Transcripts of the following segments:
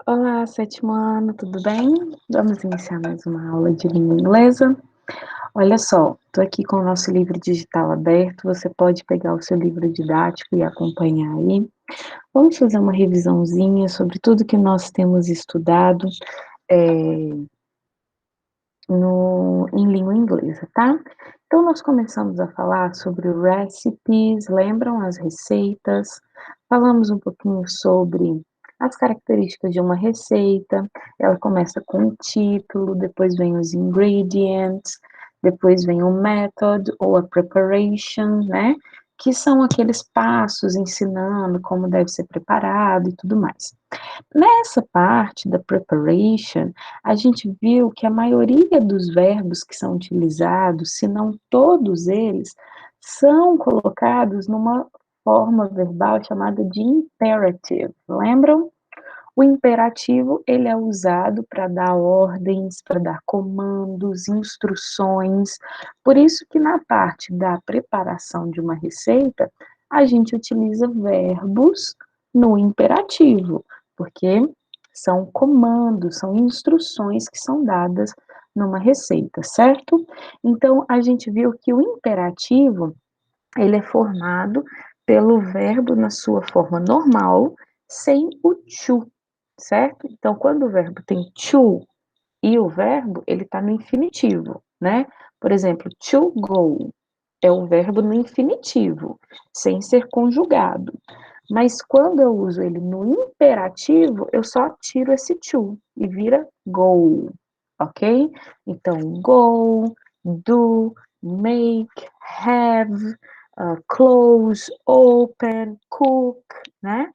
Olá, sétimo ano, tudo bem? Vamos iniciar mais uma aula de língua inglesa. Olha só, estou aqui com o nosso livro digital aberto, você pode pegar o seu livro didático e acompanhar aí. Vamos fazer uma revisãozinha sobre tudo que nós temos estudado em língua inglesa, tá? Então, nós começamos a falar sobre recipes, lembram as receitas? Falamos um pouquinho sobre as características de uma receita. Ela começa com o título, depois vem os ingredients, depois vem o method ou a preparation, né? Que são aqueles passos ensinando como deve ser preparado e tudo mais. Nessa parte da preparation, a gente viu que a maioria dos verbos que são utilizados, se não todos eles, são colocados numa forma verbal chamada de imperative. Lembram? O imperativo, ele é usado para dar ordens, para dar comandos, instruções. Por isso que na parte da preparação de uma receita, a gente utiliza verbos no imperativo, porque são comandos, são instruções que são dadas numa receita, certo? Então, a gente viu que o imperativo, ele é formado pelo verbo na sua forma normal, sem o to, certo? Então, quando o verbo tem to e o verbo, ele está no infinitivo, né? Por exemplo, to go é o verbo no infinitivo, sem ser conjugado. Mas quando eu uso ele no imperativo, eu só tiro esse to e vira go, ok? Então, go, do, make, have, close, open, cook, né?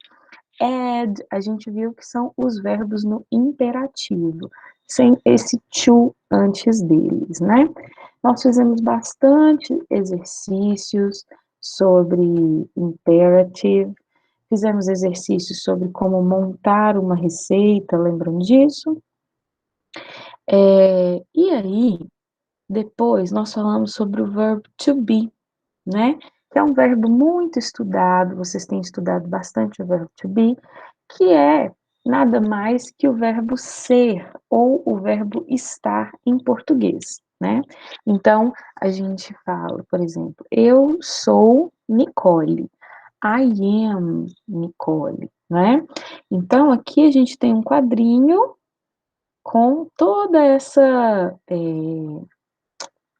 Add, a gente viu que são os verbos no imperativo, sem esse to antes deles, né? Nós fizemos bastante exercícios sobre imperative, fizemos exercícios sobre como montar uma receita, lembram disso? E aí, depois nós falamos sobre o verbo to be, né? Que é um verbo muito estudado, vocês têm estudado bastante o verbo to be, que é nada mais que o verbo ser ou o verbo estar em português, né? Então, a gente fala, por exemplo, eu sou Nicole. I am Nicole, né? Então, aqui a gente tem um quadrinho com toda essa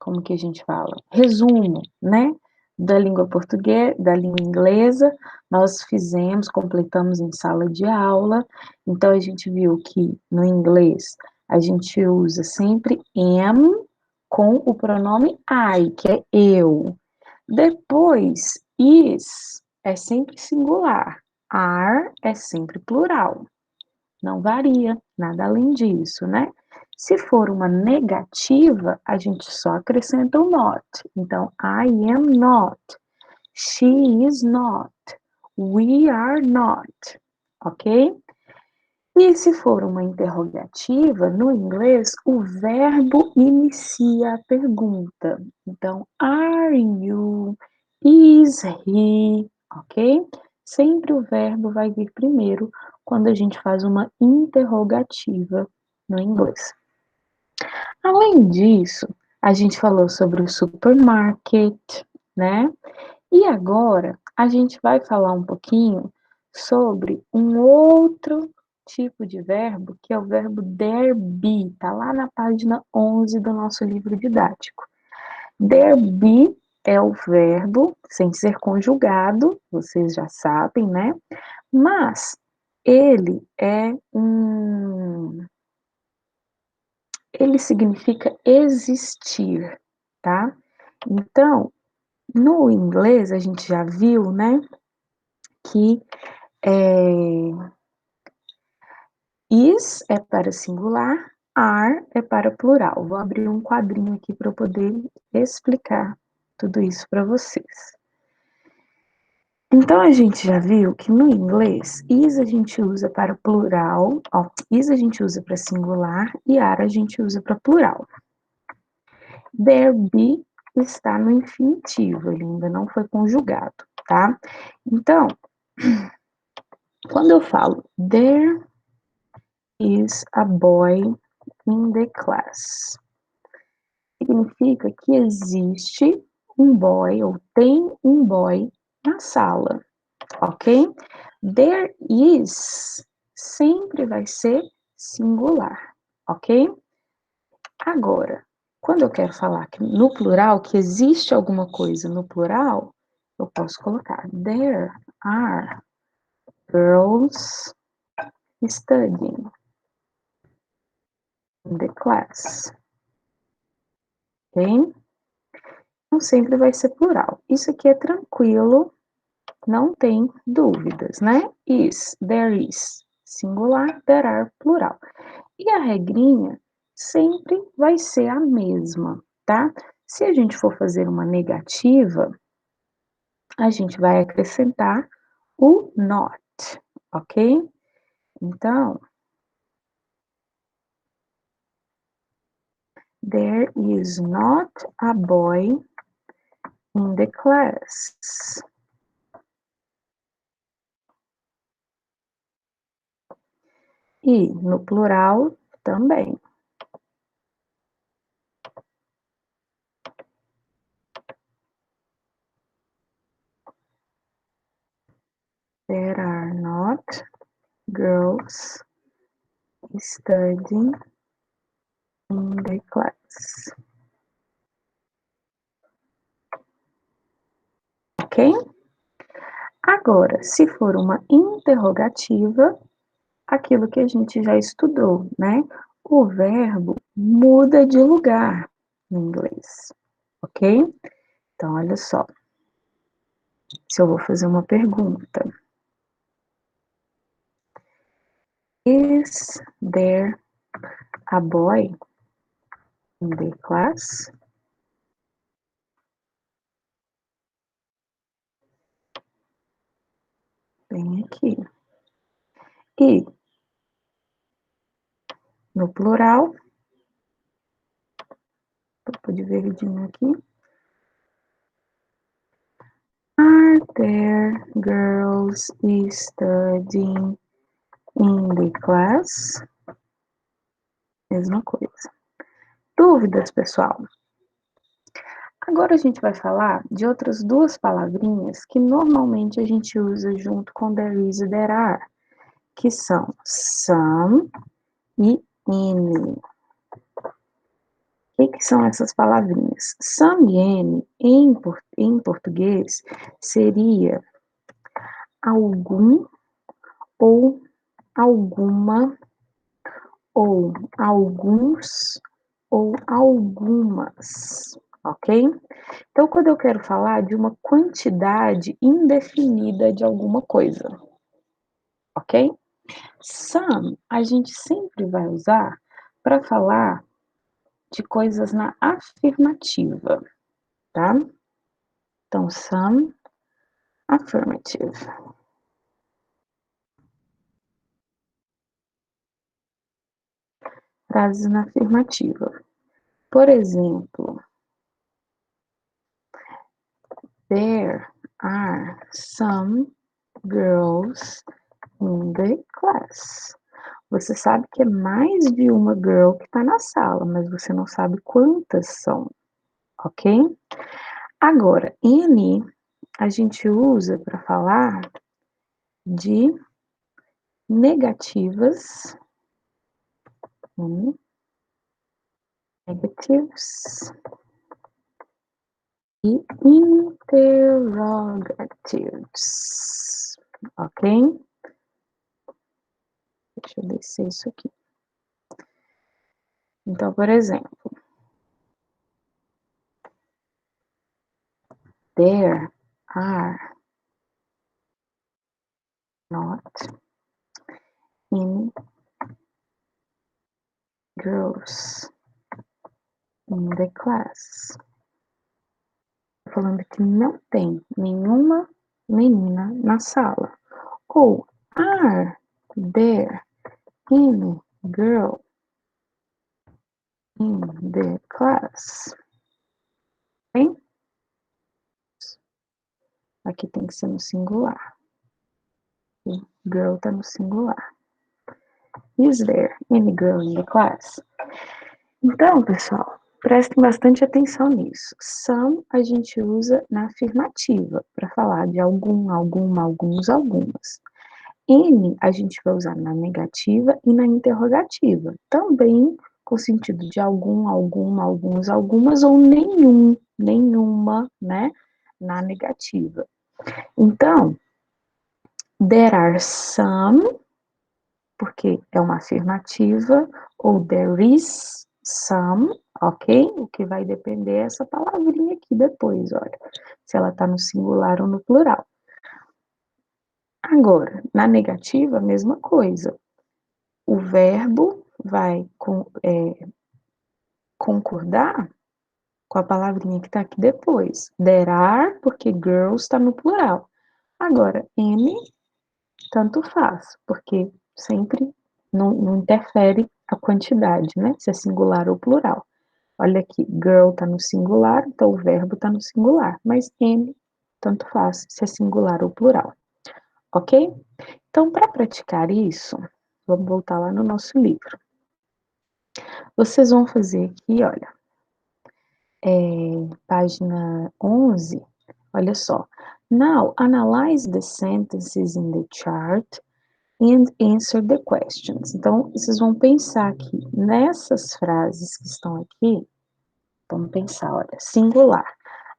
como que a gente fala? Resumo, né? Da língua portuguesa, da língua inglesa, nós fizemos, completamos em sala de aula, então a gente viu que no inglês a gente usa sempre am com o pronome I, que é eu. Depois, is é sempre singular, are é sempre plural. Não varia, nada além disso, né? Se for uma negativa, a gente só acrescenta o not. Então, I am not, she is not, we are not, ok? E se for uma interrogativa, no inglês, o verbo inicia a pergunta. Então, are you, is he, ok? Sempre o verbo vai vir primeiro quando a gente faz uma interrogativa no inglês. Além disso, a gente falou sobre o supermarket, né? E agora a gente vai falar um pouquinho sobre um outro tipo de verbo, que é o verbo there be, tá lá na página 11 do nosso livro didático. There be é o verbo sem ser conjugado, vocês já sabem, né? Mas ele significa existir, tá? Então, no inglês a gente já viu, né, que is é para singular, are é para plural. Vou abrir um quadrinho aqui para eu poder explicar tudo isso para vocês. Então, a gente já viu que no inglês, is a gente usa para plural, is a gente usa para singular e are a gente usa para plural. There be está no infinitivo, ele ainda não foi conjugado, tá? Então, quando eu falo there is a boy in the class. Significa que existe um boy ou tem um boy na sala, ok? There is sempre vai ser singular, ok? Agora, quando eu quero falar que no plural, que existe alguma coisa no plural, eu posso colocar there are girls studying in the class, ok? Não sempre vai ser plural. Isso aqui é tranquilo, não tem dúvidas, né? There is, singular, there are, plural. E a regrinha sempre vai ser a mesma, tá? Se a gente for fazer uma negativa, a gente vai acrescentar o not, ok? Então, there is not a boy in the class. E no plural também. There are not girls studying in the class. Ok? Agora, se for uma interrogativa, aquilo que a gente já estudou, né? O verbo muda de lugar em inglês, ok? Então, olha só. Se eu vou fazer uma pergunta. Is there a boy in the class? Tem aqui. E no plural, vou pôr de verdinho aqui. Are there girls studying in the class? Mesma coisa. Dúvidas, pessoal? Agora a gente vai falar de outras duas palavrinhas que normalmente a gente usa junto com there is e there are, que são some e any. O que são essas palavrinhas? Some e any, em português, seria algum ou alguma ou alguns ou algumas, ok? Então, quando eu quero falar de uma quantidade indefinida de alguma coisa, ok? Some a gente sempre vai usar para falar de coisas na afirmativa, tá? Então, some affirmative. Frases na afirmativa. Por exemplo, there are some girls in the class. Você sabe que é mais de uma girl que está na sala, mas você não sabe quantas são, ok? Agora, any a gente usa para falar de negativas, negatives e interrogatives, ok? Deixa eu descer isso aqui. Então, por exemplo, there are not any girls in the class. Falando que não tem nenhuma menina na sala. Ou are there any girl in the class? Bem, aqui tem que ser no singular. Girl tá no singular. Is there any girl in the class? Então, pessoal, prestem bastante atenção nisso. Some a gente usa na afirmativa, para falar de algum, alguma, alguns, algumas. Any a gente vai usar na negativa e na interrogativa, também com sentido de algum, alguma, alguns, algumas ou nenhum, nenhuma, né, na negativa. Então, there are some, porque é uma afirmativa, ou there is some, ok? O que vai depender é essa palavrinha aqui depois, olha, se ela está no singular ou no plural. Agora, na negativa, a mesma coisa. O verbo vai concordar com a palavrinha que está aqui depois. There are, porque girls está no plural. Agora, any, tanto faz, porque sempre não interfere a quantidade, né? Se é singular ou plural. Olha aqui, girl está no singular, então o verbo está no singular. Mas any, tanto faz, se é singular ou plural. Ok? Então, para praticar isso, vamos voltar lá no nosso livro. Vocês vão fazer aqui, olha, página 11, olha só. Now, analyze the sentences in the chart and answer the questions. Então, vocês vão pensar que nessas frases que estão aqui, vamos pensar, olha, singular.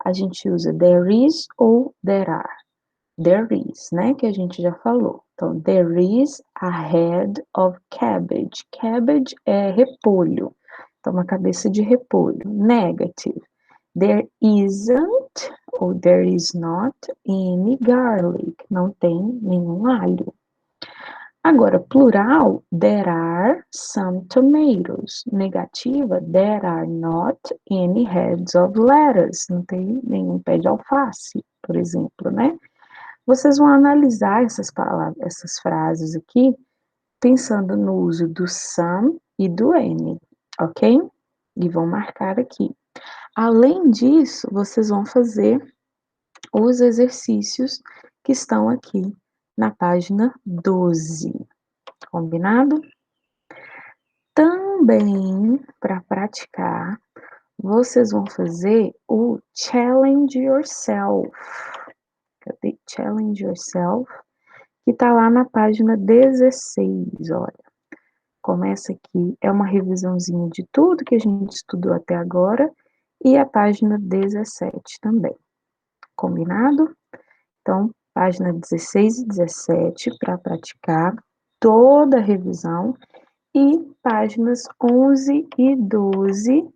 A gente usa there is ou there are. There is, né, que a gente já falou. Então, there is a head of cabbage. Cabbage é repolho. Então, uma cabeça de repolho. Negative. There isn't, ou there is not, any garlic. Não tem nenhum alho. Agora, plural, there are some tomatoes. Negativa, there are not any heads of lettuce. Não tem nenhum pé de alface, por exemplo, né? Vocês vão analisar essas palavras, essas frases aqui, pensando no uso do some e do any, ok? E vão marcar aqui. Além disso, vocês vão fazer os exercícios que estão aqui na página 12, combinado? Também, para praticar, vocês vão fazer o challenge yourself. Cadê? Challenge yourself, que está lá na página 16, olha. Começa aqui, é uma revisãozinha de tudo que a gente estudou até agora, e a página 17 também. Combinado? Então, página 16 e 17 para praticar toda a revisão e páginas 11 e 12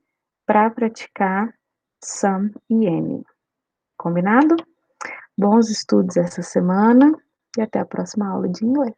para praticar some e any. Combinado? Bons estudos essa semana e até a próxima aula de inglês.